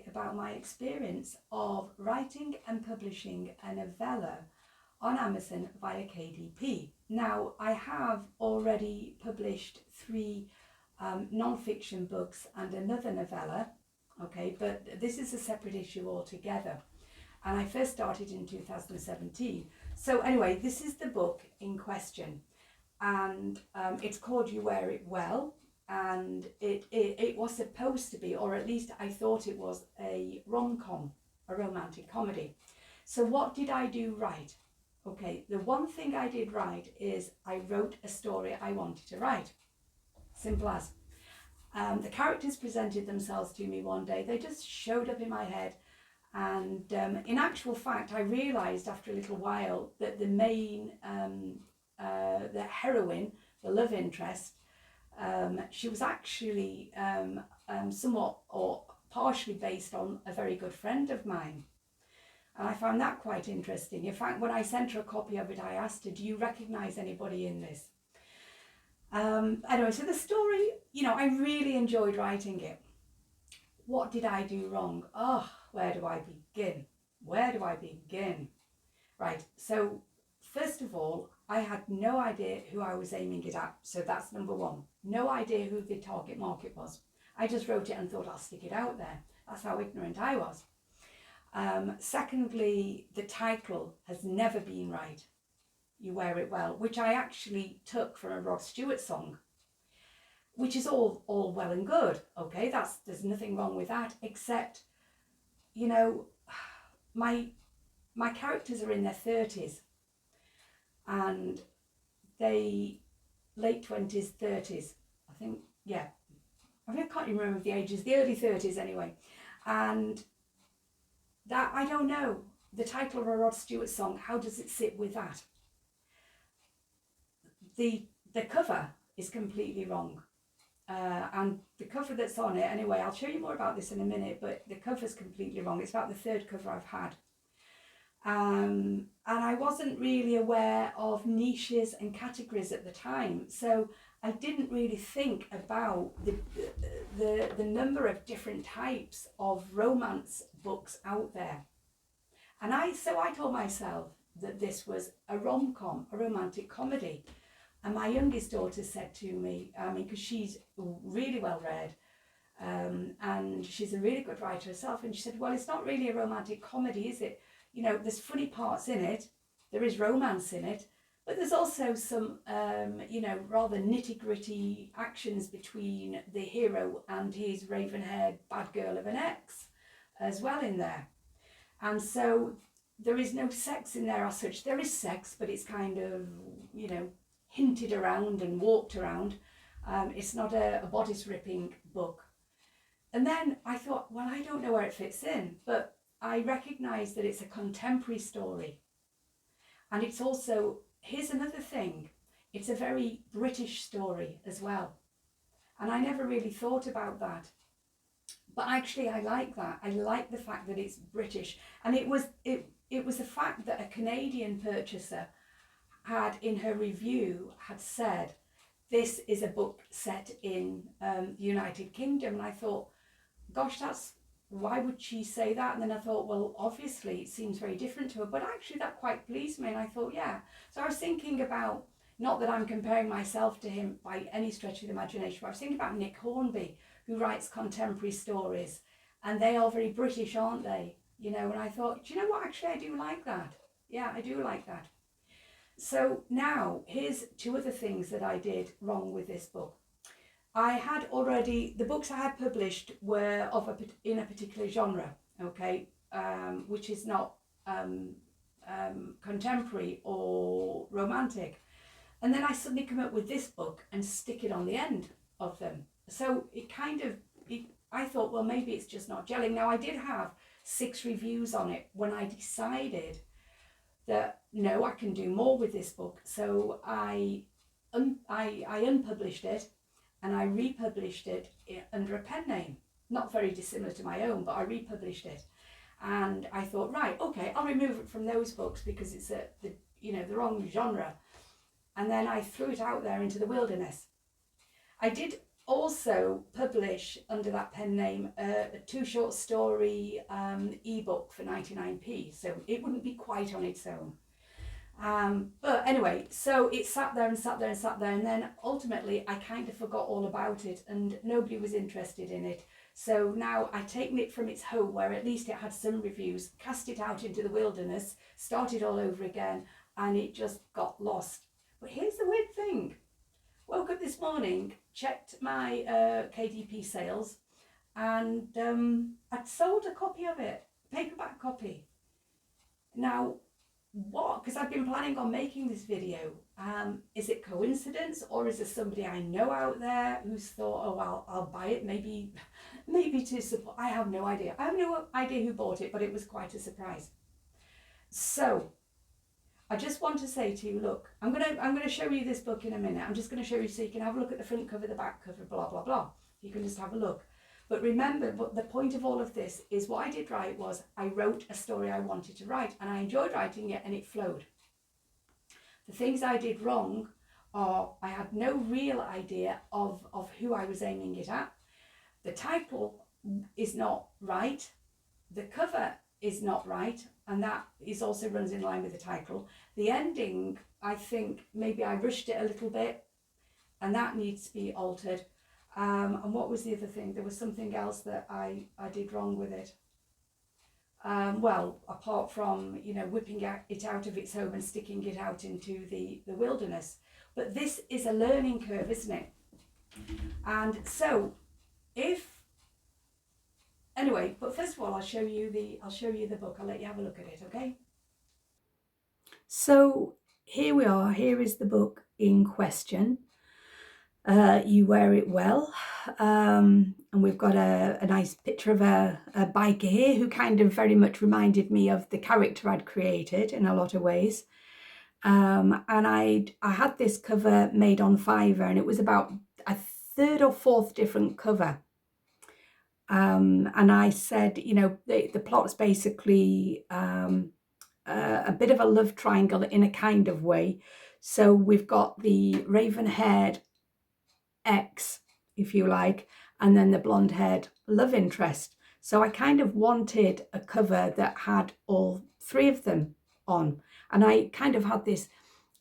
about my experience of writing and publishing a novella on Amazon via KDP. Now, I have already published 3 non-fiction books and another novella, okay, but this is a separate issue altogether. And I first started in 2017. So anyway, this is the book in question, and it's called You Wear It Well, and it was supposed to be, or at least I thought it was, a rom-com, a romantic comedy. So what did I do right? Okay, the one thing I did right is I wrote a story I wanted to write. Simple as. The characters presented themselves to me one day. They just showed up in my head. And in actual fact, I realised after a little while that the main, the heroine, the love interest, she was actually somewhat or partially based on a very good friend of mine. And I found that quite interesting. In fact, when I sent her a copy of it, I asked her, do you recognise anybody in this? Anyway, so the story, you know, I really enjoyed writing it. What did I do wrong? Oh, where do I begin? Where do I begin? Right, so first of all, I had no idea who I was aiming it at. So that's number one. No idea who the target market was. I just wrote it and thought I'll stick it out there. That's how ignorant I was. Secondly, the title has never been right. You Wear It Well, which I actually took from a Rod Stewart song, which is all well and good. Okay, there's nothing wrong with that, except, you know, my characters are in their 30s and they late 20s, 30s, I think, yeah. I can't even remember the ages, the early 30s anyway. And that, I don't know, the title of a Rod Stewart song, how does it sit with that? The cover is completely wrong. And the cover that's on it, anyway, I'll show you more about this in a minute, but the cover's completely wrong. It's about the 3rd cover I've had. And I wasn't really aware of niches and categories at the time. So I didn't really think about the number of different types of romance books out there. And so I told myself that this was a rom-com, a romantic comedy. And my youngest daughter said to me, because she's really well read, and she's a really good writer herself, and she said, well, it's not really a romantic comedy, is it? You know, there's funny parts in it, there is romance in it, but there's also some, you know, rather nitty-gritty actions between the hero and his raven-haired bad girl of an ex as well in there. And so there is no sex in there as such. There is sex, but it's kind of, you know, hinted around and walked around. It's not a bodice ripping book. And then I thought, well, I don't know where it fits in, but I recognise that it's a contemporary story. And it's also, here's another thing, it's a very British story as well. And I never really thought about that. But actually I like that. I like the fact that it's British. And it was the fact that a Canadian purchaser had in her review had said, this is a book set in the United Kingdom. And I thought, gosh, why would she say that? And then I thought, well, obviously it seems very different to her, but actually that quite pleased me. And I thought, yeah. So I was thinking about, not that I'm comparing myself to him by any stretch of the imagination, but I was thinking about Nick Hornby, who writes contemporary stories, and they are very British, aren't they? You know, and I thought, do you know what, actually I do like that. Yeah, I do like that. So now, here's 2 other things that I did wrong with this book. I had already, the books I had published were in a particular genre, okay, which is not contemporary or romantic. And then I suddenly come up with this book and stick it on the end of them. So it kind of, I thought, well, maybe it's just not gelling. Now, I did have 6 reviews on it when I decided that, no, I can do more with this book. So I unpublished it and I republished it under a pen name. Not very dissimilar to my own, but I republished it. And I thought, right, okay, I'll remove it from those books because it's the wrong genre. And then I threw it out there into the wilderness. I did also publish under that pen name a 2 short story ebook for 99p, so it wouldn't be quite on its own. But anyway, so it sat there and sat there and sat there, and then ultimately I kind of forgot all about it and nobody was interested in it. So now I've taken it from its home, where at least it had some reviews, cast it out into the wilderness, started all over again, and it just got lost. But here's the weird thing. Woke up this morning, checked my KDP sales, and I'd sold a copy of it, paperback copy. Now, what? Because I've been planning on making this video. Is it coincidence, or is there somebody I know out there who's thought, oh, I'll buy it, maybe to support? I have no idea. I have no idea who bought it, but it was quite a surprise. So I just want to say to you, look, I'm gonna show you this book in a minute. I'm just gonna show you so you can have a look at the front cover, the back cover, blah blah blah. You can just have a look. But remember, the point of all of this is what I did right was I wrote a story I wanted to write, and I enjoyed writing it, and it flowed. The things I did wrong are I had no real idea of who I was aiming it at. The title is not right. The cover is not right, and that is also runs in line with the title. The ending, I think maybe I rushed it a little bit, and that needs to be altered. And what was the other thing? There was something else that I did wrong with it. Well, apart from, whipping it out of its home and sticking it out into the wilderness. But this is a learning curve, isn't it? And so anyway, but first of all, I'll show you the book. I'll let you have a look at it, okay? So here we are. Here is the book in question. You Wear It Well, and we've got a nice picture of a biker here who kind of very much reminded me of the character I'd created in a lot of ways. And I had this cover made on Fiverr, and it was about a 3rd or 4th different cover. And I said, the plot's basically a bit of a love triangle in a kind of way. So we've got the raven-haired ex, if you like, and then the blonde-haired love interest. So I kind of wanted a cover that had all 3 of them on, and I kind of had this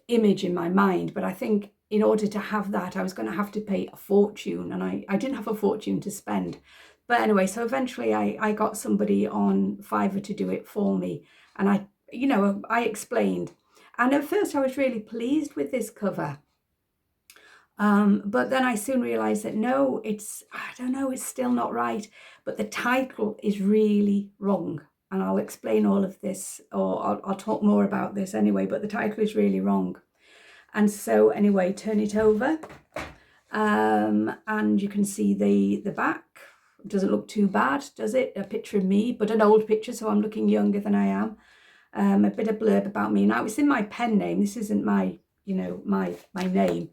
image in my mind, but I think in order to have that I was going to have to pay a fortune, and I didn't have a fortune to spend. But anyway, so eventually I got somebody on Fiverr to do it for me, and I explained, and at first I was really pleased with this cover. But then I soon realized that no, it's still not right. But the title is really wrong. And I'll explain all of this, or I'll talk more about this anyway, but the title is really wrong. And so anyway, turn it over. And you can see the back. It doesn't look too bad, does it? A picture of me, but an old picture, so I'm looking younger than I am. A bit of blurb about me. Now, it's in my pen name. This isn't my name.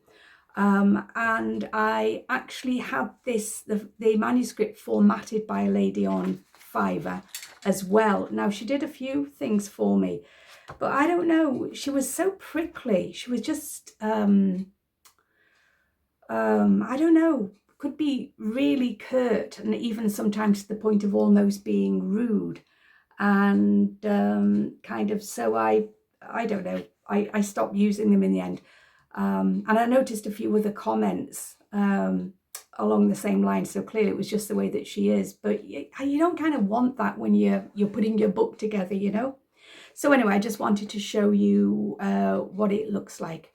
And I actually had the manuscript formatted by a lady on Fiverr as well. Now, she did a few things for me, but I don't know, she was so prickly. She was just, I don't know, could be really curt, and even sometimes to the point of almost being rude. And kind of, so I don't know, I stopped using them in the end. And I noticed a few other comments along the same line, so clearly it was just the way that she is. But you don't kind of want that when you're putting your book together, So anyway, I just wanted to show you what it looks like.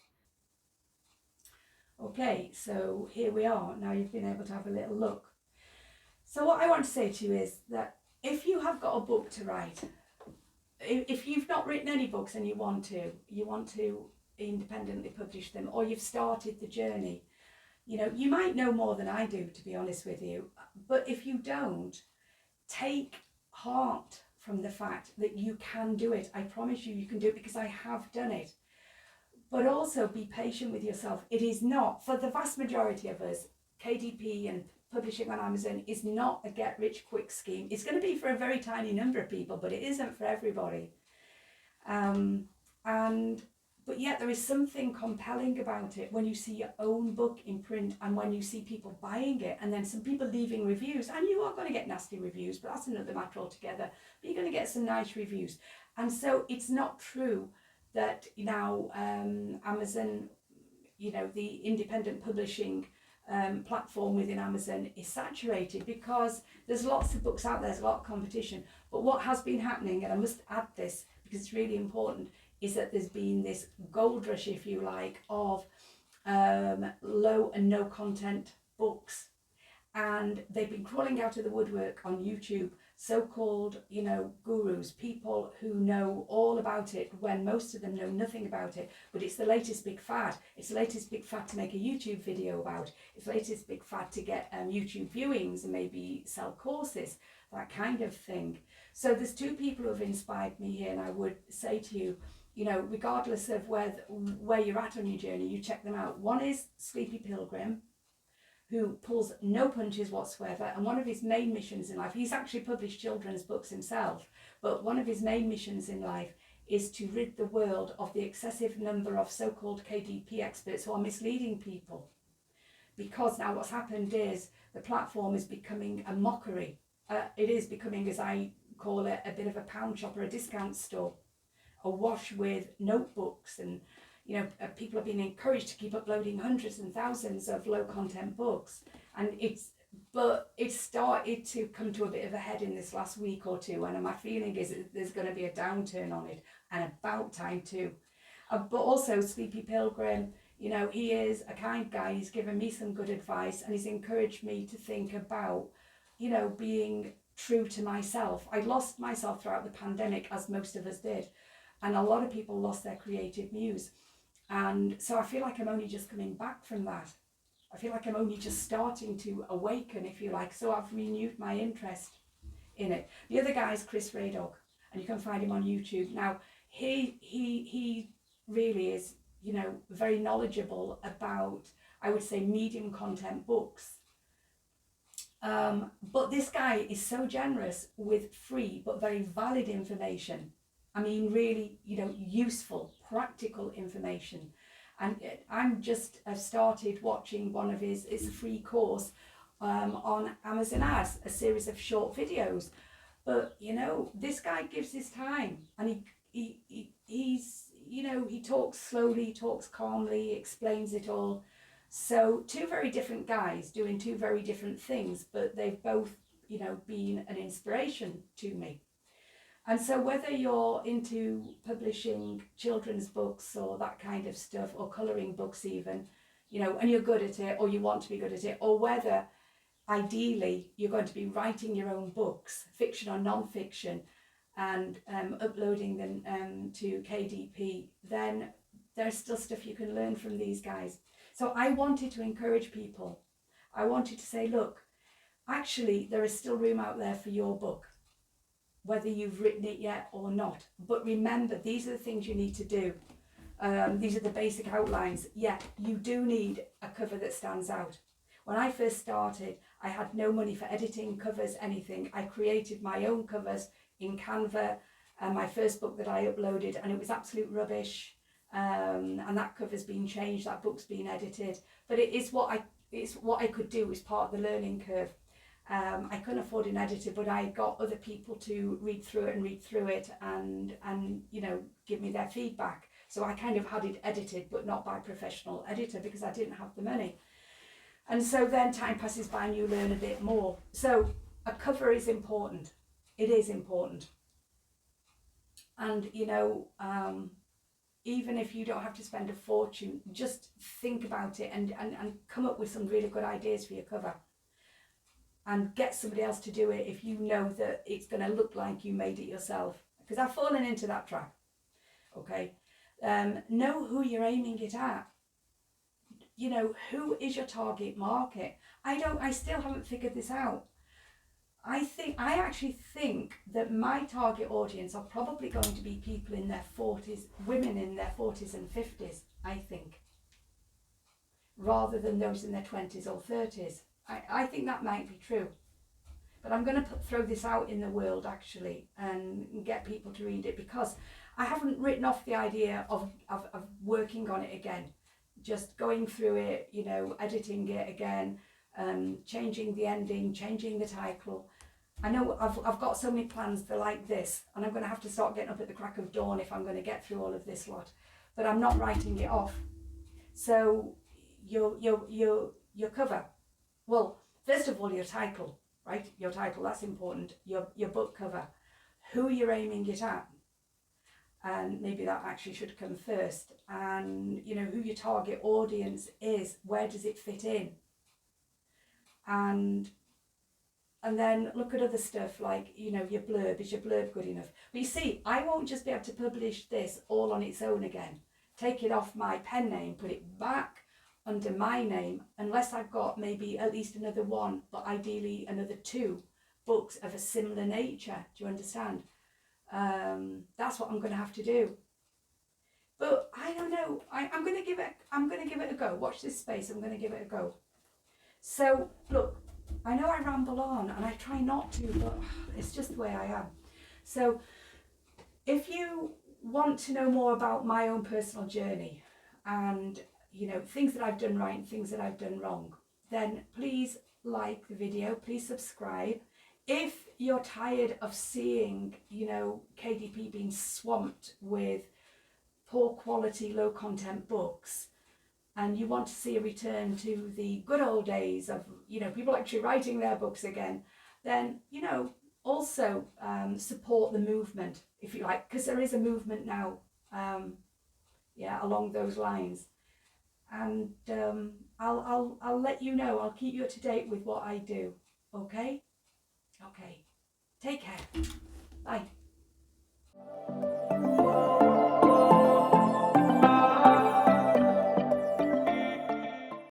Okay, so here we are. Now you've been able to have a little look. So what I want to say to you is that if you have got a book to write, if you've not written any books and you want to independently publish them, or you've started the journey, you might know more than I do, to be honest with you, but if you don't, take heart from the fact that you can do it. I promise you can do it, because I have done it. But also be patient with yourself. It is not, for the vast majority of us, KDP and publishing on Amazon is not a get rich quick scheme. It's going to be for a very tiny number of people, but it isn't for everybody. And but yet there is something compelling about it when you see your own book in print and when you see people buying it and then some people leaving reviews, and you are going to get nasty reviews, but that's another matter altogether, but you're going to get some nice reviews. And so it's not true that now Amazon, you know, the independent publishing platform within Amazon is saturated, because there's lots of books out there, there's a lot of competition. But what has been happening, and I must add this because it's really important, is that there's been this gold rush, if you like, of low and no content books. And they've been crawling out of the woodwork on YouTube, so-called, you know, gurus, people who know all about it when most of them know nothing about it. But it's the latest big fad. It's the latest big fad to make a YouTube video about. It's the latest big fad to get YouTube viewings and maybe sell courses, that kind of thing. So there's two people who have inspired me here, and I would say to you, you know, regardless of where you're at on your journey, you check them out. One is Sleepy Pilgrim, who pulls no punches whatsoever, and one of his main missions in life, he's actually published children's books himself, but one of his main missions in life is to rid the world of the excessive number of so-called KDP experts who are misleading people. Because now what's happened is the platform is becoming a mockery. It is becoming, as I call it, a bit of a pound shop or a discount store, awash with notebooks, and you know, people have been encouraged to keep uploading hundreds and thousands of low content books, and it's started to come to a bit of a head in this last week or two, and my feeling is that there's going to be a downturn on it, and about time too. But also Sleepy Pilgrim, you know, he is a kind guy. He's given me some good advice, and he's encouraged me to think about, you know, being true to myself. I lost myself throughout the pandemic, as most of us did, and a lot of people lost their creative muse. And so I feel like I'm only just coming back from that. I feel like I'm only just starting to awaken, if you like. So I've renewed my interest in it. The other guy is Chris Radog, and you can find him on YouTube. Now, he really is, you know, very knowledgeable about, I would say, medium content books. But this guy is so generous with free but very valid information. I mean, really, you know, useful, practical information. And I've started watching one of his, it's a free course on Amazon Ads, a series of short videos. But, you know, this guy gives his time, and he's, you know, he talks slowly, he talks calmly, he explains it all. So two very different guys doing two very different things, but they've both, you know, been an inspiration to me. And so whether you're into publishing children's books or that kind of stuff, or colouring books even, you know, and you're good at it, or you want to be good at it, or whether ideally you're going to be writing your own books, fiction or non-fiction, and uploading them to KDP, then there's still stuff you can learn from these guys. So I wanted to encourage people. I wanted to say, look, actually there is still room out there for your book, whether you've written it yet or not. But remember, these are the things you need to do. These are the basic outlines. Yeah, you do need a cover that stands out. When I first started, I had no money for editing covers, anything. I created my own covers in Canva, my first book that I uploaded, and it was absolute rubbish. And that cover's been changed, that book's been edited. But it's what I could do as part of the learning curve. I couldn't afford an editor, but I got other people to read through it and you know, give me their feedback. So I kind of had it edited, but not by a professional editor, because I didn't have the money. And so then time passes by and you learn a bit more. So a cover is important. It is important. And, you know, even if you don't have to spend a fortune, just think about it and come up with some really good ideas for your cover. And get somebody else to do it if you know that it's going to look like you made it yourself. Because I've fallen into that trap. Okay. Know who you're aiming it at. You know, who is your target market? I still haven't figured this out. I actually think that my target audience are probably going to be people in their 40s, women in their 40s and 50s, I think, rather than those in their 20s or 30s. I think that might be true. But I'm going to throw this out in the world, actually, and get people to read it, because I haven't written off the idea of working on it again, just going through it, you know, editing it again, changing the ending, changing the title. I know I've got so many plans, they're like this, and I'm going to have to start getting up at the crack of dawn if I'm going to get through all of this lot, but I'm not writing it off. So your cover, well, first of all, your title, right? Your title, that's important. Your book cover, who you're aiming it at, and maybe that actually should come first, and you know who your target audience is, where does it fit in, and then look at other stuff like, you know, your blurb. Is your blurb good enough? But you see, I won't just be able to publish this all on its own again, take it off my pen name, put it back under my name, unless I've got maybe at least another one, but ideally another 2 books of a similar nature. Do you understand? That's what I'm going to have to do. But I don't know. I'm going to give it a go. Watch this space. I'm going to give it a go. So look, I know I ramble on and I try not to, but it's just the way I am. So if you want to know more about my own personal journey and, you know, things that I've done right and things that I've done wrong, then please like the video, please subscribe. If you're tired of seeing, you know, KDP being swamped with poor quality, low content books, and you want to see a return to the good old days of, you know, people actually writing their books again, then, you know, also support the movement, if you like, because there is a movement now, yeah, along those lines. And I'll let you know. I'll keep you up to date with what I do. Okay? Okay. Take care. Bye.